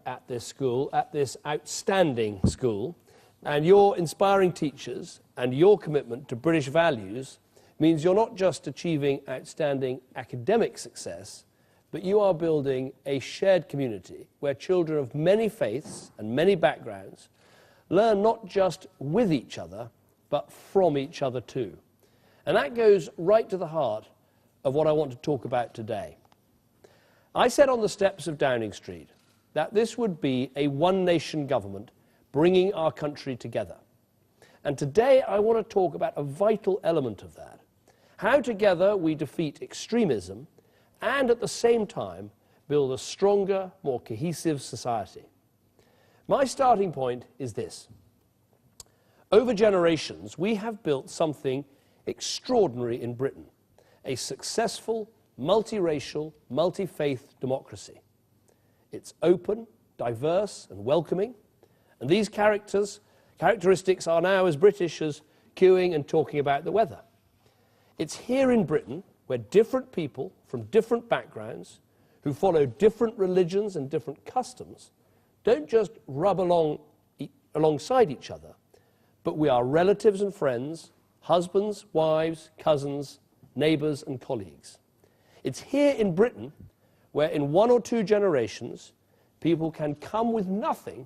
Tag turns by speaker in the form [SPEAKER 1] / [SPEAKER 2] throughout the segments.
[SPEAKER 1] at this school, at this outstanding school, and your inspiring teachers and your commitment to British values means you're not just achieving outstanding academic success, but you are building a shared community where children of many faiths and many backgrounds learn not just with each other, but from each other too. And that goes right to the heart of what I want to talk about today. I said on the steps of Downing Street that this would be a one-nation government bringing our country together. And today I want to talk about a vital element of that. How together we defeat extremism and at the same time build a stronger, more cohesive society. My starting point is this. Over generations, we have built something extraordinary in Britain, a successful, multiracial, multi-faith democracy. It's open, diverse, and welcoming, and these characteristics are now as British as queuing and talking about the weather. It's here in Britain where different people from different backgrounds who follow different religions and different customs don't just rub alongside each other, but we are relatives and friends, husbands, wives, cousins, neighbours and colleagues. It's here in Britain where in 1 or 2 generations people can come with nothing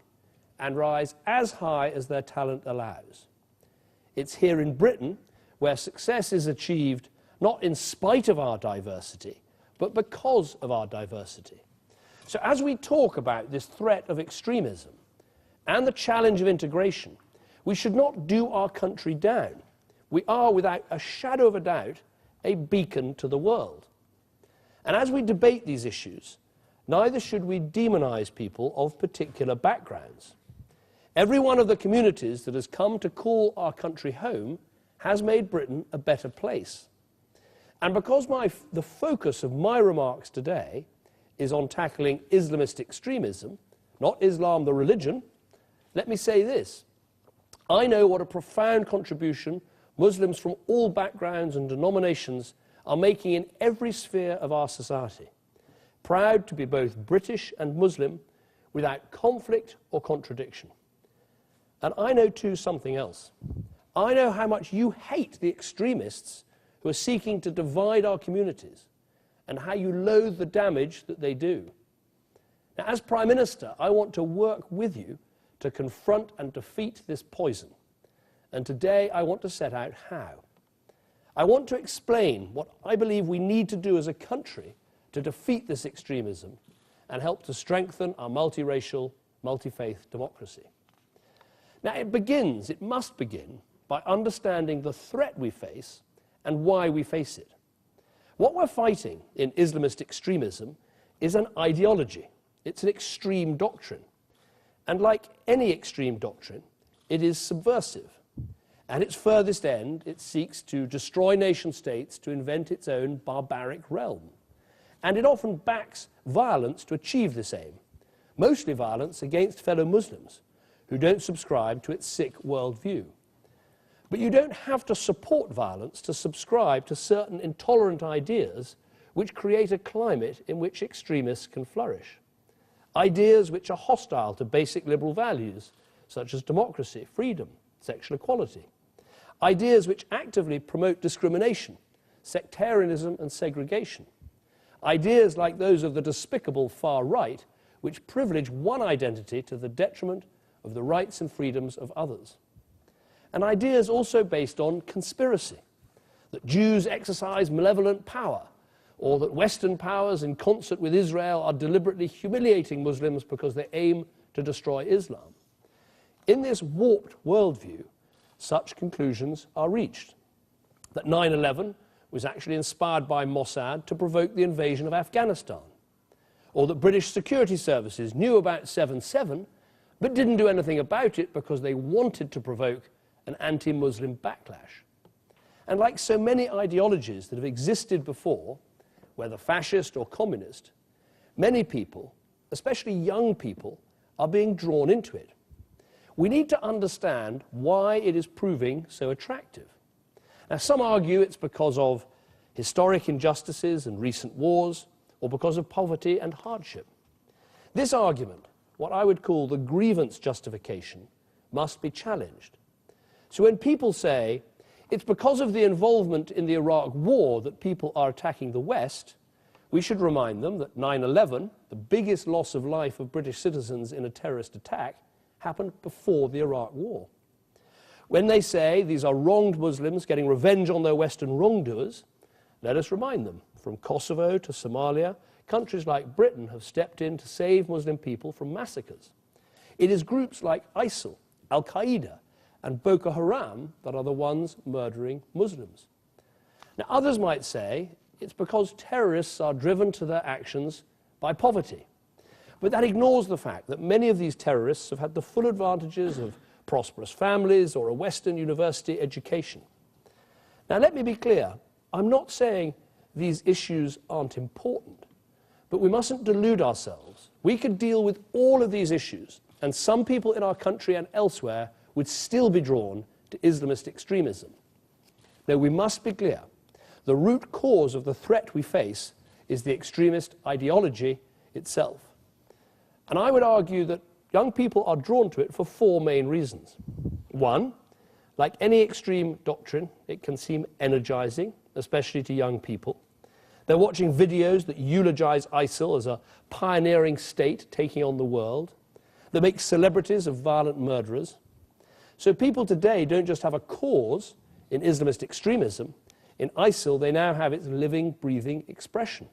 [SPEAKER 1] and rise as high as their talent allows. It's here in Britain where success is achieved not in spite of our diversity, but because of our diversity. So as we talk about this threat of extremism and the challenge of integration, we should not do our country down. We are, without a shadow of a doubt, a beacon to the world. And as we debate these issues, neither should we demonize people of particular backgrounds. Every one of the communities that has come to call our country home has made Britain a better place. And because the focus of my remarks today is on tackling Islamist extremism, not Islam the religion, let me say this. I know what a profound contribution Muslims from all backgrounds and denominations are making in every sphere of our society. Proud to be both British and Muslim without conflict or contradiction. And I know too something else. I know how much you hate the extremists who are seeking to divide our communities and how you loathe the damage that they do. Now, as Prime Minister, I want to work with you to confront and defeat this poison. And today I want to set out how. I want to explain what I believe we need to do as a country to defeat this extremism and help to strengthen our multiracial, multi-faith democracy. Now it must begin by understanding the threat we face and why we face it. What we're fighting in Islamist extremism is an ideology. It's an extreme doctrine. And like any extreme doctrine, it is subversive. At its furthest end, it seeks to destroy nation-states to invent its own barbaric realm. And it often backs violence to achieve this aim, mostly violence against fellow Muslims who don't subscribe to its sick worldview. But you don't have to support violence to subscribe to certain intolerant ideas which create a climate in which extremists can flourish. Ideas which are hostile to basic liberal values, such as democracy, freedom, sexual equality. Ideas which actively promote discrimination, sectarianism and segregation. Ideas like those of the despicable far right, which privilege one identity to the detriment of the rights and freedoms of others. And ideas also based on conspiracy, that Jews exercise malevolent power, or that Western powers in concert with Israel are deliberately humiliating Muslims because they aim to destroy Islam. In this warped worldview, such conclusions are reached. That 9/11 was actually inspired by Mossad to provoke the invasion of Afghanistan, or that British security services knew about 7/7 but didn't do anything about it because they wanted to provoke an anti-Muslim backlash. And like so many ideologies that have existed before, whether fascist or communist, many people, especially young people, are being drawn into it. We need to understand why it is proving so attractive. Now, some argue it's because of historic injustices and recent wars, or because of poverty and hardship. This argument, what I would call the grievance justification, must be challenged. So when people say it's because of the involvement in the Iraq War that people are attacking the West, we should remind them that 9/11, the biggest loss of life of British citizens in a terrorist attack, happened before the Iraq War. When they say these are wronged Muslims getting revenge on their Western wrongdoers, let us remind them, from Kosovo to Somalia, countries like Britain have stepped in to save Muslim people from massacres. It is groups like ISIL, Al-Qaeda, and Boko Haram that are the ones murdering Muslims. Now, others might say it's because terrorists are driven to their actions by poverty. But that ignores the fact that many of these terrorists have had the full advantages of prosperous families or a Western university education. Now, let me be clear. I'm not saying these issues aren't important, but we mustn't delude ourselves. We could deal with all of these issues, and some people in our country and elsewhere would still be drawn to Islamist extremism. Now, we must be clear. The root cause of the threat we face is the extremist ideology itself. And I would argue that young people are drawn to it for four main reasons. One, like any extreme doctrine, it can seem energizing, especially to young people. They're watching videos that eulogize ISIL as a pioneering state taking on the world, that make celebrities of violent murderers. So people today don't just have a cause in Islamist extremism. In ISIL, they now have its living, breathing expression.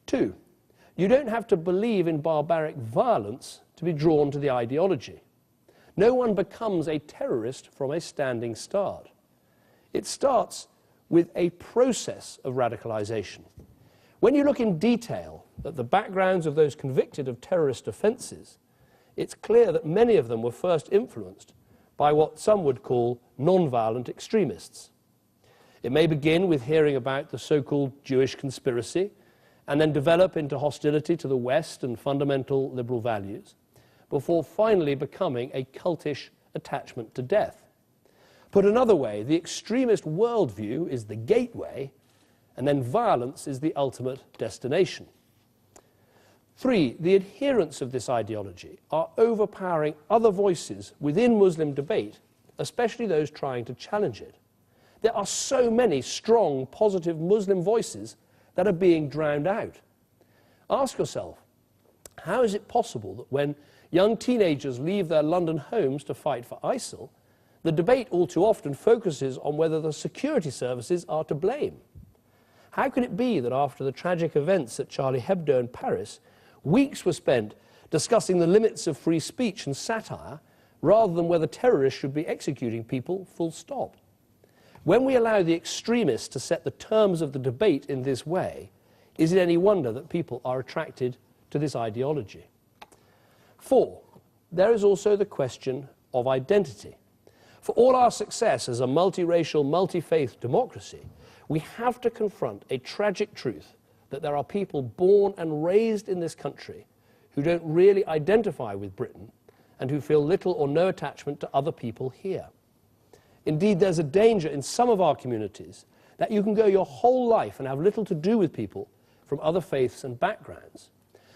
[SPEAKER 1] Two, you don't have to believe in barbaric violence to be drawn to the ideology. No one becomes a terrorist from a standing start. It starts with a process of radicalization. When you look in detail at the backgrounds of those convicted of terrorist offenses, it's clear that many of them were first influenced by what some would call nonviolent extremists. It may begin with hearing about the so-called Jewish conspiracy and then develop into hostility to the West and fundamental liberal values, before finally becoming a cultish attachment to death. Put another way, the extremist worldview is the gateway, and then violence is the ultimate destination. Three, the adherents of this ideology are overpowering other voices within Muslim debate, especially those trying to challenge it. There are so many strong, positive Muslim voices that are being drowned out. Ask yourself, how is it possible that when young teenagers leave their London homes to fight for ISIL, the debate all too often focuses on whether the security services are to blame? How can it be that after the tragic events at Charlie Hebdo in Paris, weeks were spent discussing the limits of free speech and satire rather than whether terrorists should be executing people full stop? When we allow the extremists to set the terms of the debate in this way, is it any wonder that people are attracted to this ideology? Four, there is also the question of identity. For all our success as a multiracial, multi-faith democracy, we have to confront a tragic truth that there are people born and raised in this country who don't really identify with Britain and who feel little or no attachment to other people here. Indeed, there's a danger in some of our communities that you can go your whole life and have little to do with people from other faiths and backgrounds.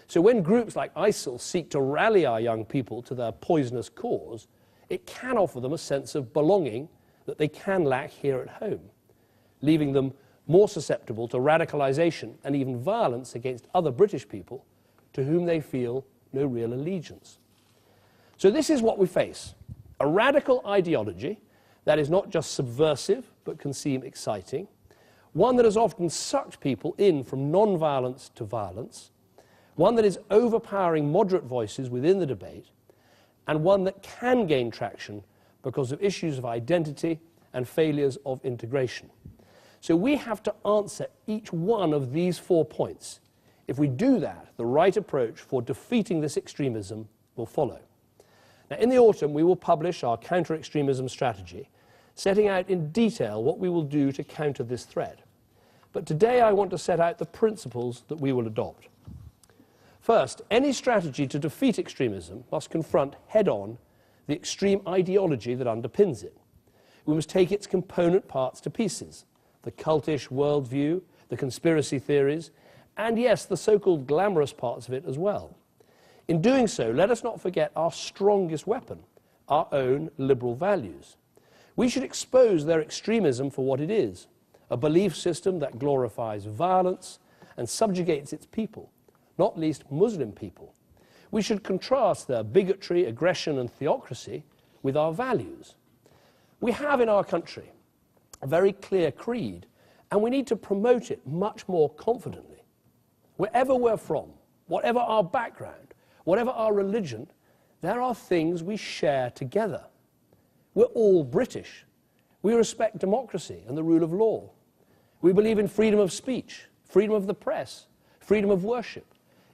[SPEAKER 1] So when groups like ISIL seek to rally our young people to their poisonous cause, it can offer them a sense of belonging that they can lack here at home, leaving them more susceptible to radicalization and even violence against other British people to whom they feel no real allegiance. So this is what we face: a radical ideology that is not just subversive but can seem exciting, one that has often sucked people in from non-violence to violence, one that is overpowering moderate voices within the debate, and one that can gain traction because of issues of identity and failures of integration. So we have to answer each one of these 4 points. If we do that, the right approach for defeating this extremism will follow. Now, in the autumn, we will publish our counter-extremism strategy, setting out in detail what we will do to counter this threat. But today I want to set out the principles that we will adopt. First, any strategy to defeat extremism must confront head-on the extreme ideology that underpins it. We must take its component parts to pieces: the cultish worldview, the conspiracy theories, and yes, the so-called glamorous parts of it as well. In doing so, let us not forget our strongest weapon, our own liberal values. We should expose their extremism for what it is, a belief system that glorifies violence and subjugates its people, not least Muslim people. We should contrast their bigotry, aggression and theocracy with our values. We have in our country a very clear creed, and we need to promote it much more confidently. Wherever we're from, whatever our background, whatever our religion, there are things we share together. We're all British. We respect democracy and the rule of law. We believe in freedom of speech, freedom of the press, freedom of worship,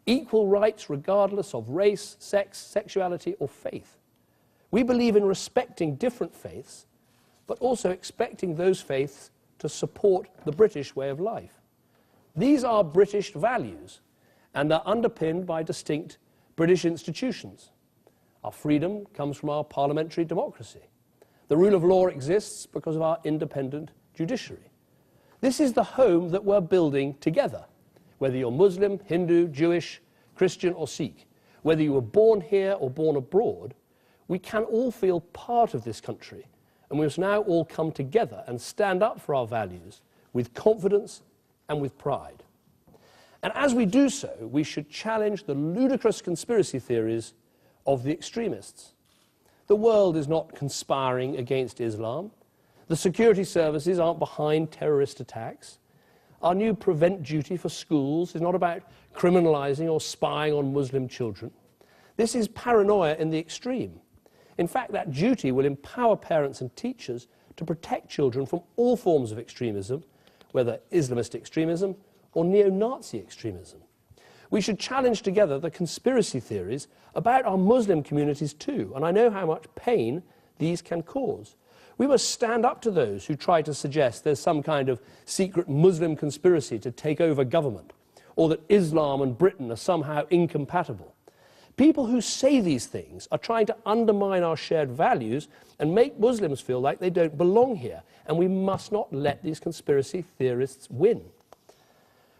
[SPEAKER 1] equal rights regardless of race, sex, sexuality or faith. We believe in respecting different faiths, but also expecting those faiths to support the British way of life. These are British values and are underpinned by distinct British institutions. Our freedom comes from our parliamentary democracy. The rule of law exists because of our independent judiciary. This is the home that we're building together, whether you're Muslim, Hindu, Jewish, Christian or Sikh. Whether you were born here or born abroad, we can all feel part of this country, and we must now all come together and stand up for our values with confidence and with pride. And as we do so, we should challenge the ludicrous conspiracy theories of the extremists. The world is not conspiring against Islam. The security services aren't behind terrorist attacks. Our new prevent duty for schools is not about criminalising or spying on Muslim children. This is paranoia in the extreme. In fact, that duty will empower parents and teachers to protect children from all forms of extremism, whether Islamist extremism or neo-Nazi extremism. We should challenge together the conspiracy theories about our Muslim communities too, and I know how much pain these can cause. We must stand up to those who try to suggest there's some kind of secret Muslim conspiracy to take over government, or that Islam and Britain are somehow incompatible. People who say these things are trying to undermine our shared values and make Muslims feel like they don't belong here, and we must not let these conspiracy theorists win.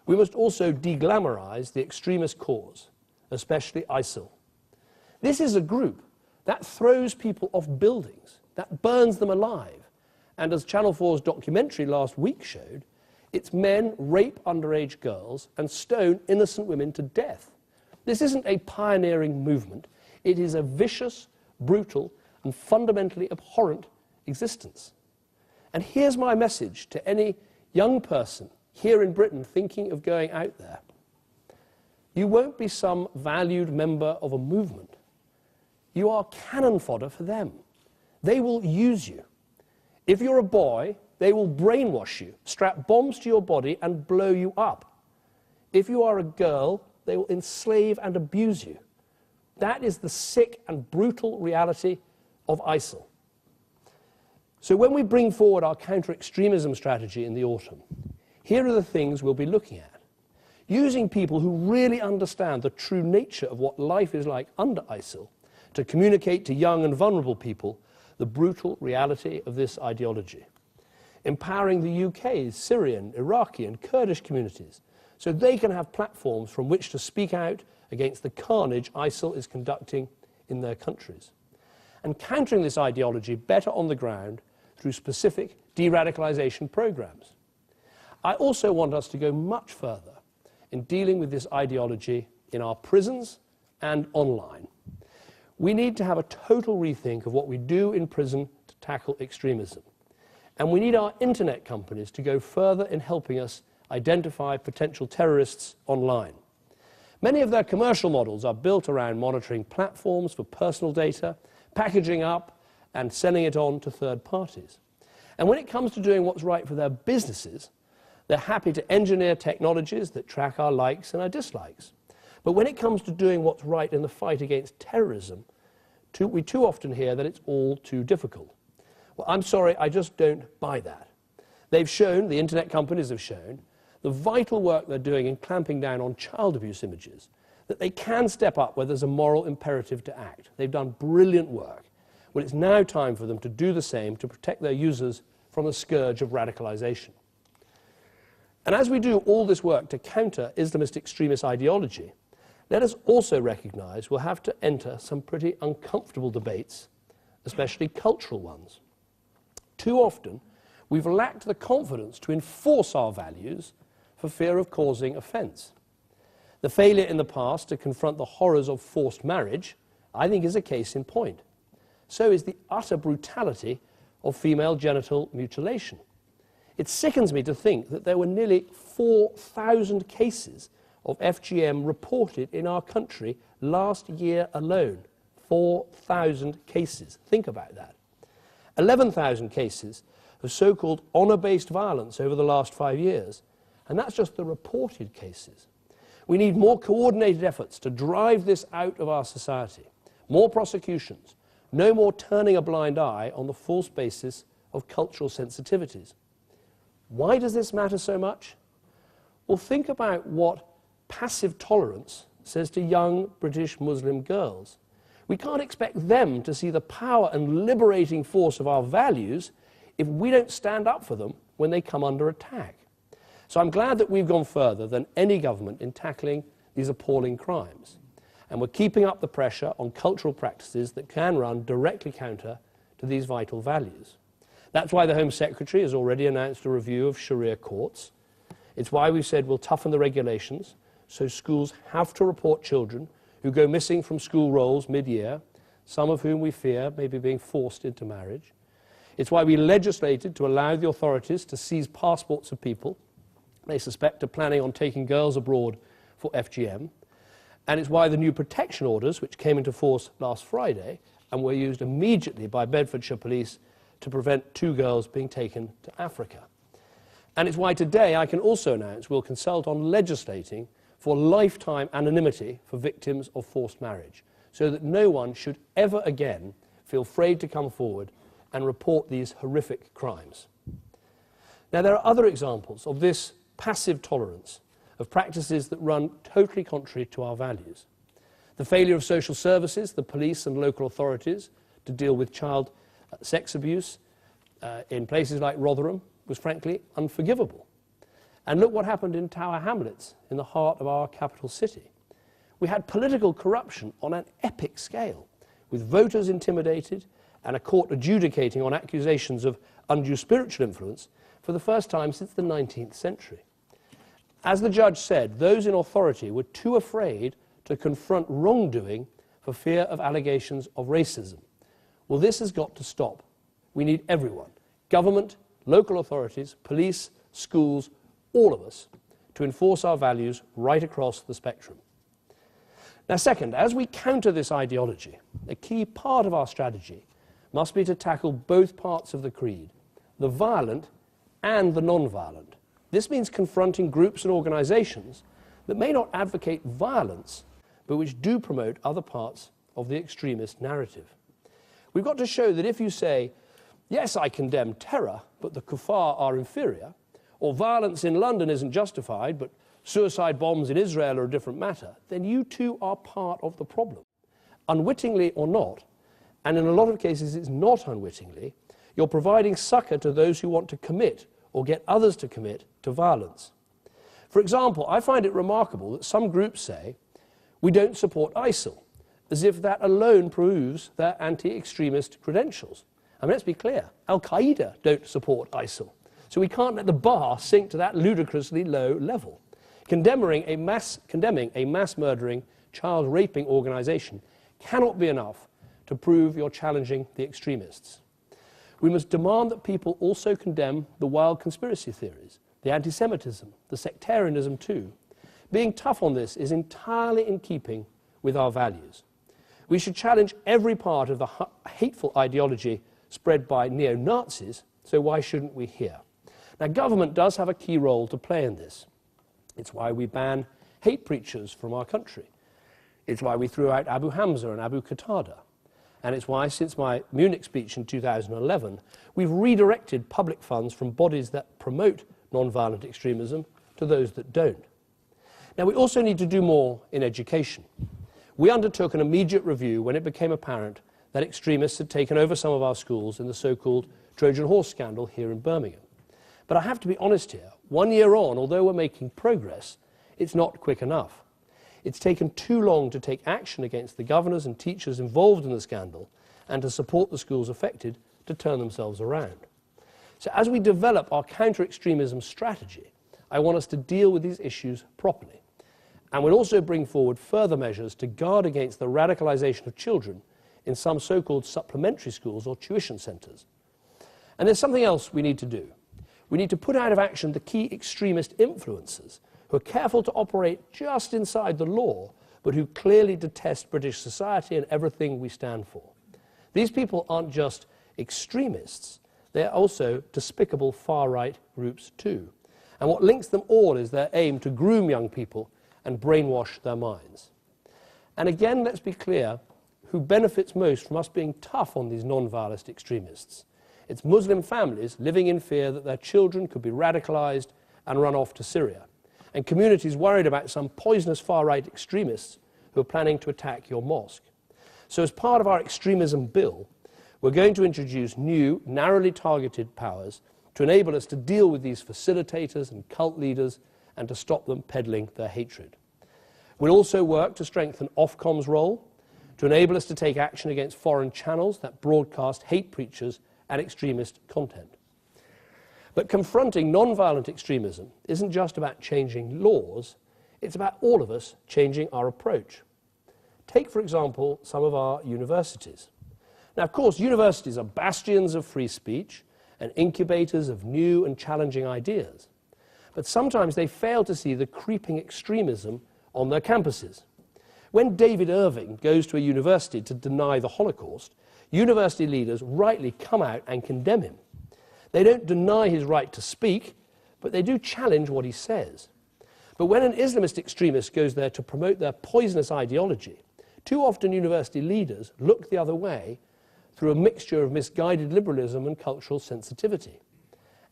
[SPEAKER 1] We must also de-glamorize the extremist cause, especially ISIL. This is a group that throws people off buildings, that burns them alive, and as Channel 4's documentary last week showed, its men rape underage girls and stone innocent women to death. This isn't a pioneering movement. It is a vicious, brutal, and fundamentally abhorrent existence. And here's my message to any young person here in Britain thinking of going out there. You won't be some valued member of a movement. You are cannon fodder for them. They will use you. If you're a boy, they will brainwash you, strap bombs to your body and blow you up. If you are a girl, they will enslave and abuse you. That is the sick and brutal reality of ISIL. So when we bring forward our counter-extremism strategy in the autumn, here are the things we'll be looking at. Using people who really understand the true nature of what life is like under ISIL to communicate to young and vulnerable people the brutal reality of this ideology. Empowering the UK's Syrian, Iraqi and Kurdish communities so they can have platforms from which to speak out against the carnage ISIL is conducting in their countries. And countering this ideology better on the ground through specific de-radicalisation programmes. I also want us to go much further in dealing with this ideology in our prisons and online. We need to have a total rethink of what we do in prison to tackle extremism. And we need our internet companies to go further in helping us identify potential terrorists online. Many of their commercial models are built around monitoring platforms for personal data, packaging up and selling it on to third parties. And when it comes to doing what's right for their businesses, they're happy to engineer technologies that track our likes and our dislikes. But when it comes to doing what's right in the fight against terrorism, we too often hear that it's all too difficult. Well, I'm sorry, I just don't buy that. They've shown, the internet companies have shown, the vital work they're doing in clamping down on child abuse images, that they can step up where there's a moral imperative to act. They've done brilliant work. Well, it's now time for them to do the same to protect their users from the scourge of radicalisation. And as we do all this work to counter Islamist extremist ideology, Let us also recognise we'll have to enter some pretty uncomfortable debates, especially cultural ones. Too often, we've lacked the confidence to enforce our values for fear of causing offence. The failure in the past to confront the horrors of forced marriage, I think, is a case in point. So is the utter brutality of female genital mutilation. It sickens me to think that there were nearly 4,000 cases of FGM reported in our country last year alone. 4,000 cases. Think about that. 11,000 cases of so-called honour-based violence over the last 5 years. And that's just the reported cases. We need more coordinated efforts to drive this out of our society. More prosecutions. No more turning a blind eye on the false basis of cultural sensitivities. Why does this matter so much? Well, think about what passive tolerance says to young British Muslim girls. We can't expect them to see the power and liberating force of our values if we don't stand up for them when they come under attack. So I'm glad that we've gone further than any government in tackling these appalling crimes. And we're keeping up the pressure on cultural practices that can run directly counter to these vital values. That's why the Home Secretary has already announced a review of Sharia courts. It's why we've said we'll toughen the regulations so schools have to report children who go missing from school rolls mid-year, some of whom we fear may be being forced into marriage. It's why we legislated to allow the authorities to seize passports of people they suspect are planning on taking girls abroad for FGM. And it's why the new protection orders, which came into force last Friday and were used immediately by Bedfordshire police to prevent 2 girls being taken to Africa. And it's why today I can also announce we'll consult on legislating for lifetime anonymity for victims of forced marriage, so that no one should ever again feel afraid to come forward and report these horrific crimes. Now, there are other examples of this passive tolerance of practices that run totally contrary to our values. The failure of social services, the police and local authorities to deal with child sex abuse in places like Rotherham was frankly unforgivable. And look what happened in Tower Hamlets, in the heart of our capital city. We had political corruption on an epic scale, with voters intimidated and a court adjudicating on accusations of undue spiritual influence for the first time since the 19th century. As the judge said, those in authority were too afraid to confront wrongdoing for fear of allegations of racism. Well, this has got to stop. We need everyone, government, local authorities, police, schools, all of us, to enforce our values right across the spectrum. Now, second, as we counter this ideology, a key part of our strategy must be to tackle both parts of the creed, the violent and the non-violent. This means confronting groups and organisations that may not advocate violence, but which do promote other parts of the extremist narrative. We've got to show that if you say, yes, I condemn terror, but the kuffar are inferior, or violence in London isn't justified, but suicide bombs in Israel are a different matter, then you too are part of the problem. Unwittingly or not, and in a lot of cases it's not unwittingly, you're providing succour to those who want to commit or get others to commit to violence. For example, I find it remarkable that some groups say, we don't support ISIL, as if that alone proves their anti-extremist credentials. I mean, let's be clear, Al-Qaeda don't support ISIL, so we can't let the bar sink to that ludicrously low level. Condemning a mass murdering, child raping organisation cannot be enough to prove you're challenging the extremists. We must demand that people also condemn the wild conspiracy theories, the anti-Semitism, the sectarianism too. Being tough on this is entirely in keeping with our values. We should challenge every part of the hateful ideology spread by neo-Nazis, so why shouldn't we here? Now, government does have a key role to play in this. It's why we ban hate preachers from our country. It's why we threw out Abu Hamza and Abu Qatada. And it's why, since my Munich speech in 2011, we've redirected public funds from bodies that promote non-violent extremism to those that don't. Now, we also need to do more in education. We undertook an immediate review when it became apparent that extremists had taken over some of our schools in the so-called Trojan horse scandal here in Birmingham. But I have to be honest here, 1 year on, although we're making progress, it's not quick enough. It's taken too long to take action against the governors and teachers involved in the scandal and to support the schools affected to turn themselves around. So as we develop our counter-extremism strategy, I want us to deal with these issues properly. And we'll also bring forward further measures to guard against the radicalisation of children in some so-called supplementary schools or tuition centres. And there's something else we need to do. We need to put out of action the key extremist influencers who are careful to operate just inside the law, but who clearly detest British society and everything we stand for. These people aren't just extremists, they're also despicable far-right groups too. And what links them all is their aim to groom young people and brainwash their minds. And again, let's be clear, who benefits most from us being tough on these non-violent extremists? It's Muslim families living in fear that their children could be radicalised and run off to Syria, and communities worried about some poisonous far-right extremists who are planning to attack your mosque. So as part of our extremism bill, we're going to introduce new, narrowly targeted powers to enable us to deal with these facilitators and cult leaders and to stop them peddling their hatred. We'll also work to strengthen Ofcom's role, to enable us to take action against foreign channels that broadcast hate preachers and extremist content. But confronting non-violent extremism isn't just about changing laws, it's about all of us changing our approach. Take, for example, some of our universities. Now, of course, universities are bastions of free speech and incubators of new and challenging ideas. But sometimes they fail to see the creeping extremism on their campuses. When David Irving goes to a university to deny the Holocaust, university leaders rightly come out and condemn him. They don't deny his right to speak, but they do challenge what he says. But when an Islamist extremist goes there to promote their poisonous ideology, too often university leaders look the other way through a mixture of misguided liberalism and cultural sensitivity.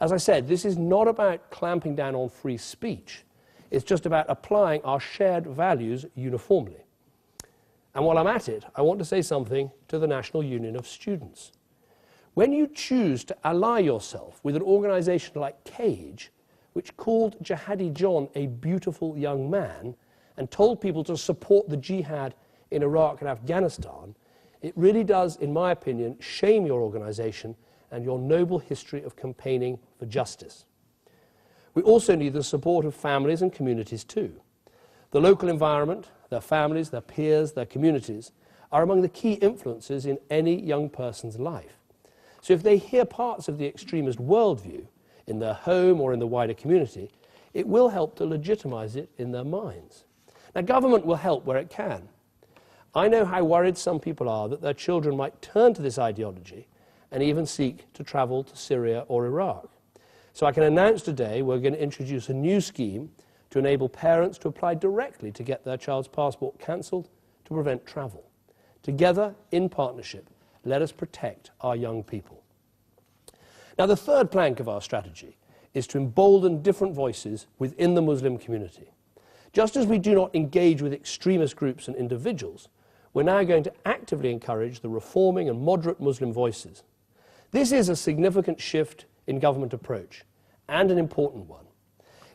[SPEAKER 1] As I said, this is not about clamping down on free speech. It's just about applying our shared values uniformly. And while I'm at it, I want to say something to the National Union of Students. When you choose to ally yourself with an organisation like CAGE, which called Jihadi John a beautiful young man and told people to support the jihad in Iraq and Afghanistan, it really does, in my opinion, shame your organisation and your noble history of campaigning for justice. We also need the support of families and communities too. The local environment, their families, their peers, their communities are among the key influences in any young person's life. So if they hear parts of the extremist worldview in their home or in the wider community, it will help to legitimise it in their minds. Now, government will help where it can. I know how worried some people are that their children might turn to this ideology and even seek to travel to Syria or Iraq. So I can announce today we're going to introduce a new scheme to enable parents to apply directly to get their child's passport cancelled to prevent travel. Together, in partnership, let us protect our young people. Now, the third plank of our strategy is to embolden different voices within the Muslim community. Just as we do not engage with extremist groups and individuals, we're now going to actively encourage the reforming and moderate Muslim voices. This is a significant shift in government approach, and an important one.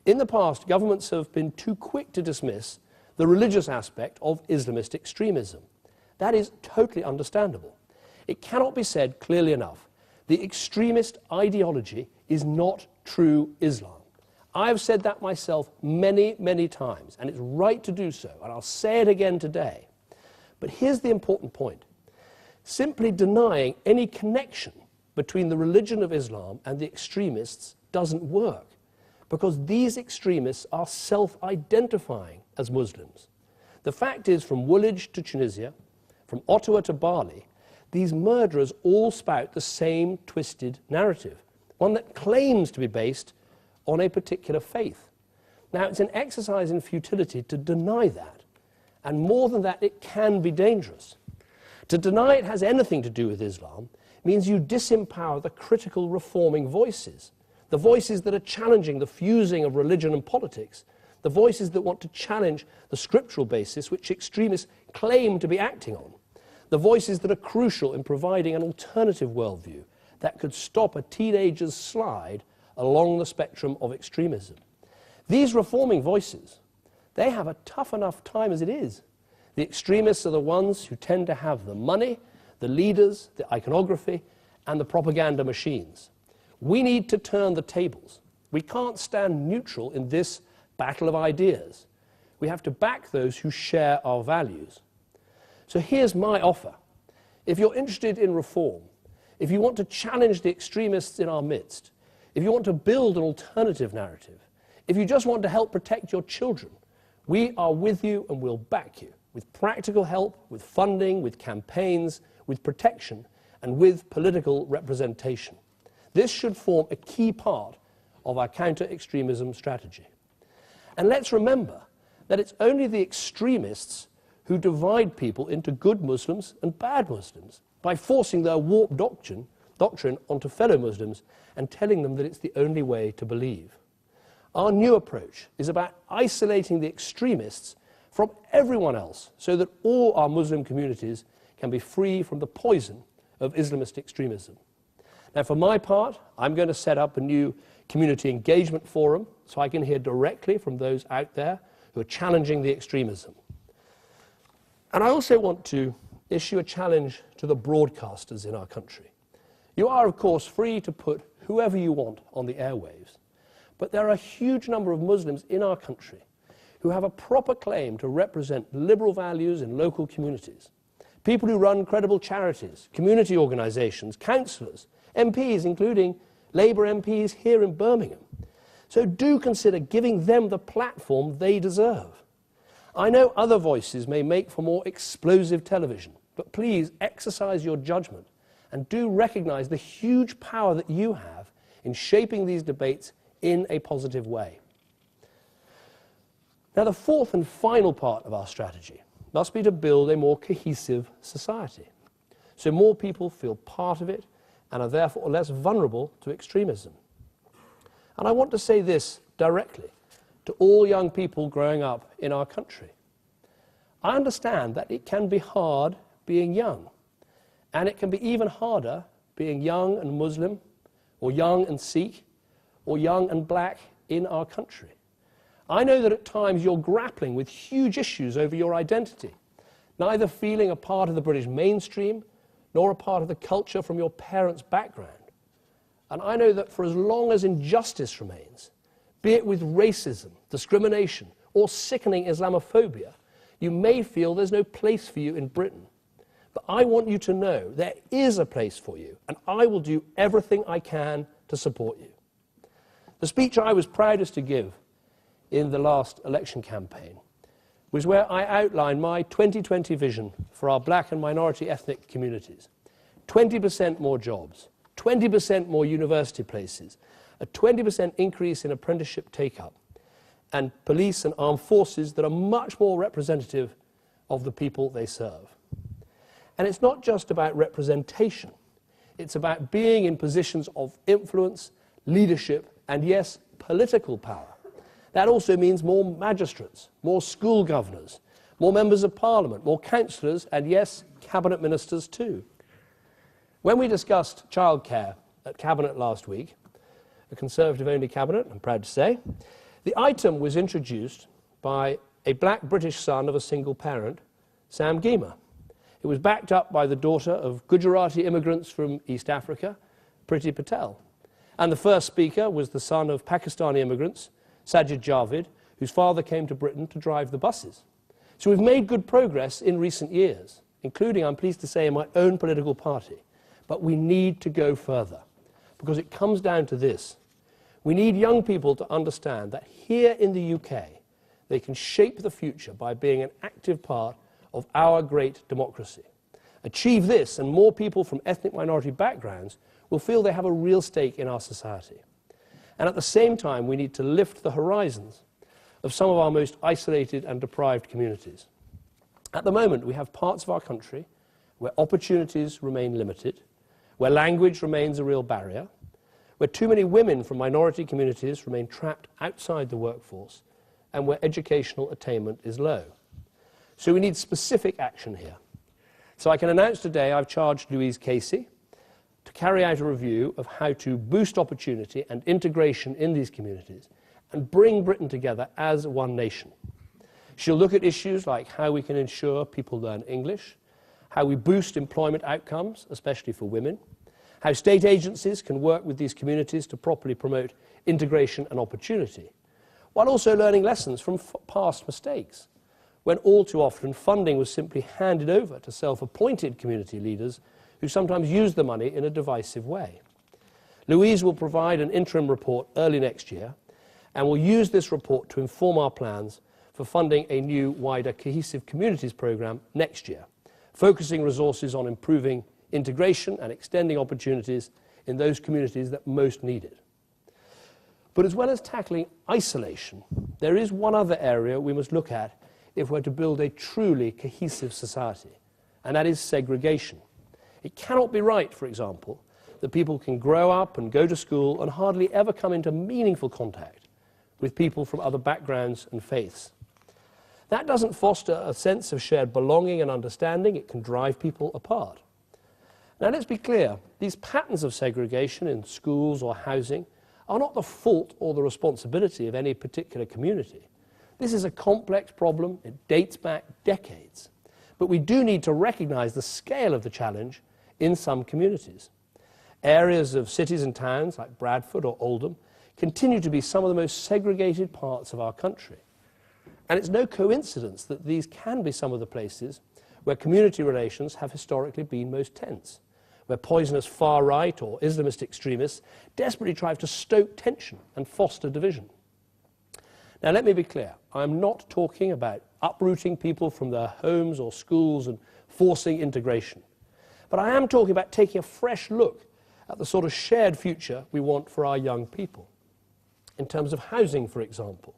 [SPEAKER 1] In the past, governments have been too quick to dismiss the religious aspect of Islamist extremism. That is totally understandable. It cannot be said clearly enough. The extremist ideology is not true Islam. I have said that myself many, many times, and it's right to do so, and I'll say it again today. But here's the important point. Simply denying any connection between the religion of Islam and the extremists doesn't work, because these extremists are self-identifying as Muslims. The fact is, from Woolwich to Tunisia, from Ottawa to Bali, these murderers all spout the same twisted narrative, one that claims to be based on a particular faith. Now, it's an exercise in futility to deny that. And more than that, it can be dangerous. To deny it has anything to do with Islam means you disempower the critical reforming voices, the voices that are challenging the fusing of religion and politics, the voices that want to challenge the scriptural basis which extremists claim to be acting on, the voices that are crucial in providing an alternative worldview that could stop a teenager's slide along the spectrum of extremism. These reforming voices, They have a tough enough time as it is. The extremists are the ones who tend to have the money, the leaders, the iconography, and the propaganda machines. We need to turn the tables. We can't stand neutral in this battle of ideas. We have to back those who share our values. So here's my offer. If you're interested in reform, if you want to challenge the extremists in our midst, if you want to build an alternative narrative, if you just want to help protect your children, we are with you and we'll back you with practical help, with funding, with campaigns, with protection, and with political representation. This should form a key part of our counter-extremism strategy. And let's remember that it's only the extremists who divide people into good Muslims and bad Muslims by forcing their warped doctrine onto fellow Muslims and telling them that it's the only way to believe. Our new approach is about isolating the extremists from everyone else so that all our Muslim communities can be free from the poison of Islamist extremism. Now, for my part, I'm going to set up a new community engagement forum so I can hear directly from those out there who are challenging the extremism. And I also want to issue a challenge to the broadcasters in our country. You are, of course, free to put whoever you want on the airwaves, but there are a huge number of Muslims in our country who have a proper claim to represent liberal values in local communities. People who run credible charities, community organisations, councillors, MPs, including Labour MPs here in Birmingham. So do consider giving them the platform they deserve. I know other voices may make for more explosive television, but please exercise your judgment and do recognise the huge power that you have in shaping these debates in a positive way. Now, the fourth and final part of our strategy must be to build a more cohesive society, so more people feel part of it and are therefore less vulnerable to extremism. And I want to say this directly to all young people growing up in our country. I understand that it can be hard being young, and it can be even harder being young and Muslim, or young and Sikh, or young and black in our country. I know that at times you're grappling with huge issues over your identity, neither feeling a part of the British mainstream nor a part of the culture from your parents' background. And I know that for as long as injustice remains, be it with racism, discrimination, or sickening Islamophobia, you may feel there's no place for you in Britain. But I want you to know there is a place for you, and I will do everything I can to support you. The speech I was proudest to give in the last election campaign was where I outlined my 2020 vision for our black and minority ethnic communities. 20% more jobs, 20% more university places, a 20% increase in apprenticeship take-up, and police and armed forces that are much more representative of the people they serve. And it's not just about representation. It's about being in positions of influence, leadership, and yes, political power. That also means more magistrates, more school governors, more members of parliament, more councillors, and yes, cabinet ministers too. When we discussed childcare at cabinet last week, a Conservative-only cabinet, I'm proud to say, the item was introduced by a black British son of a single parent, Sam Geema. It was backed up by the daughter of Gujarati immigrants from East Africa, Priti Patel. And the first speaker was the son of Pakistani immigrants, Sajid Javid, whose father came to Britain to drive the buses. So we've made good progress in recent years, including, I'm pleased to say, in my own political party. But we need to go further, because it comes down to this. We need young people to understand that here in the UK, they can shape the future by being an active part of our great democracy. Achieve this, and more people from ethnic minority backgrounds will feel they have a real stake in our society. And at the same time, we need to lift the horizons of some of our most isolated and deprived communities. At the moment, we have parts of our country where opportunities remain limited, where language remains a real barrier, where too many women from minority communities remain trapped outside the workforce, and where educational attainment is low. So we need specific action here. So I can announce today I've charged Louise Casey to carry out a review of how to boost opportunity and integration in these communities and bring Britain together as one nation. She'll look at issues like how we can ensure people learn English, how we boost employment outcomes, especially for women, how state agencies can work with these communities to properly promote integration and opportunity, while also learning lessons from past mistakes, when all too often funding was simply handed over to self-appointed community leaders who sometimes used the money in a divisive way. Louise will provide an interim report early next year, and will use this report to inform our plans for funding a new, wider Cohesive Communities programme next year, focusing resources on improving integration and extending opportunities in those communities that most need it. But as well as tackling isolation, there is one other area we must look at if we're to build a truly cohesive society, and that is segregation. It cannot be right, for example, that people can grow up and go to school and hardly ever come into meaningful contact with people from other backgrounds and faiths. That doesn't foster a sense of shared belonging and understanding. It can drive people apart. Now, let's be clear, these patterns of segregation in schools or housing are not the fault or the responsibility of any particular community. This is a complex problem. It dates back decades. But we do need to recognize the scale of the challenge in some communities. Areas of cities and towns like Bradford or Oldham continue to be some of the most segregated parts of our country. And it's no coincidence that these can be some of the places where community relations have historically been most tense, where poisonous far-right or Islamist extremists desperately try to stoke tension and foster division. Now, let me be clear. I'm not talking about uprooting people from their homes or schools and forcing integration. But I am talking about taking a fresh look at the sort of shared future we want for our young people. In terms of housing, for example,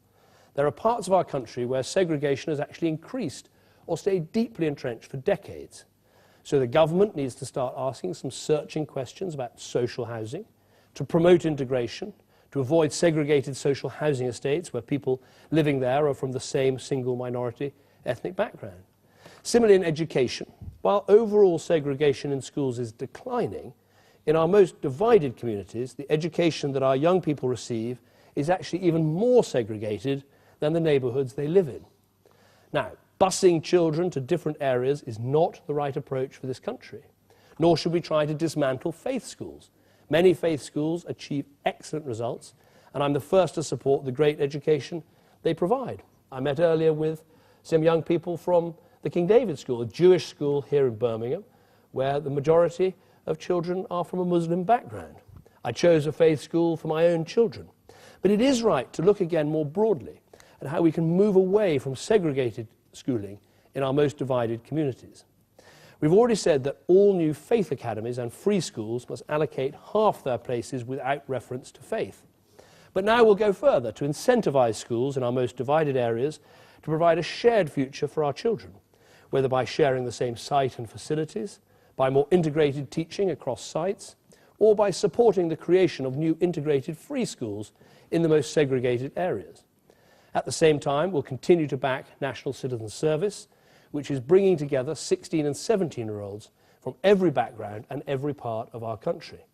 [SPEAKER 1] there are parts of our country where segregation has actually increased or stayed deeply entrenched for decades. So the government needs to start asking some searching questions about social housing, to promote integration, to avoid segregated social housing estates where people living there are from the same single minority ethnic background. Similarly, in education, while overall segregation in schools is declining, in our most divided communities, the education that our young people receive is actually even more segregated than the neighbourhoods they live in. Now, busing children to different areas is not the right approach for this country, nor should we try to dismantle faith schools. Many faith schools achieve excellent results, and I'm the first to support the great education they provide. I met earlier with some young people from the King David School, a Jewish school here in Birmingham, where the majority of children are from a Muslim background. I chose a faith school for my own children. But it is right to look again more broadly at how we can move away from segregated schooling in our most divided communities. We've already said that all new faith academies and free schools must allocate half their places without reference to faith. But now we'll go further to incentivize schools in our most divided areas to provide a shared future for our children, whether by sharing the same site and facilities, by more integrated teaching across sites, or by supporting the creation of new integrated free schools in the most segregated areas. At the same time, we'll continue to back National Citizen Service, which is bringing together 16 and 17-year-olds from every background and every part of our country.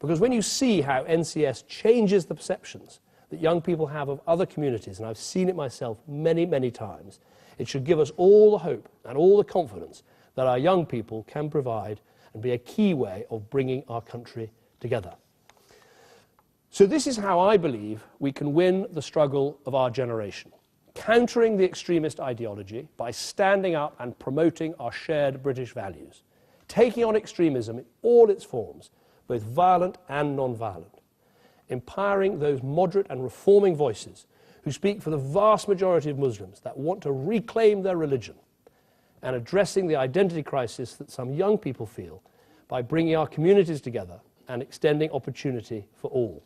[SPEAKER 1] Because when you see how NCS changes the perceptions that young people have of other communities, and I've seen it myself many, many times, it should give us all the hope and all the confidence that our young people can provide and be a key way of bringing our country together. So this is how I believe we can win the struggle of our generation, countering the extremist ideology by standing up and promoting our shared British values, taking on extremism in all its forms, both violent and non-violent, empowering those moderate and reforming voices who speak for the vast majority of Muslims that want to reclaim their religion, and addressing the identity crisis that some young people feel by bringing our communities together and extending opportunity for all.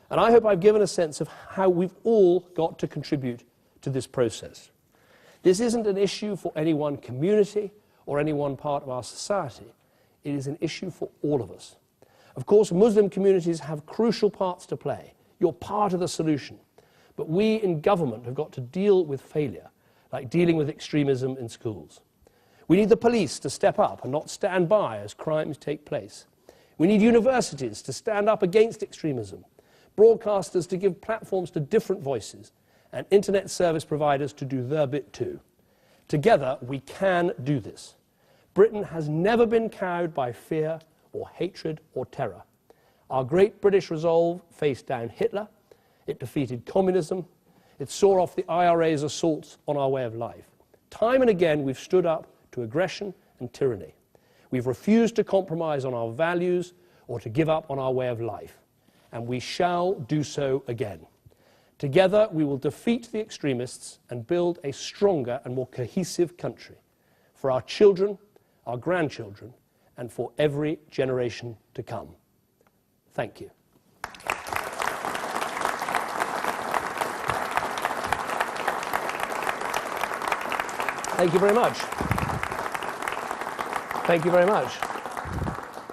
[SPEAKER 1] And I hope I've given a sense of how we've all got to contribute to this process. This isn't an issue for any one community or any one part of our society. It is an issue for all of us. Of course, Muslim communities have crucial parts to play. You're part of the solution. But we in government have got to deal with failure, like dealing with extremism in schools. We need the police to step up and not stand by as crimes take place. We need universities to stand up against extremism, broadcasters to give platforms to different voices, and internet service providers to do their bit too. Together, we can do this. Britain has never been cowed by fear or hatred or terror. Our great British resolve faced down Hitler, it defeated communism, it saw off the IRA's assaults on our way of life. Time and again, we've stood up to aggression and tyranny. We've refused to compromise on our values or to give up on our way of life. And we shall do so again. Together, we will defeat the extremists and build a stronger and more cohesive country for our children, our grandchildren, and for every generation to come. Thank you. Thank you very much. Thank you very much.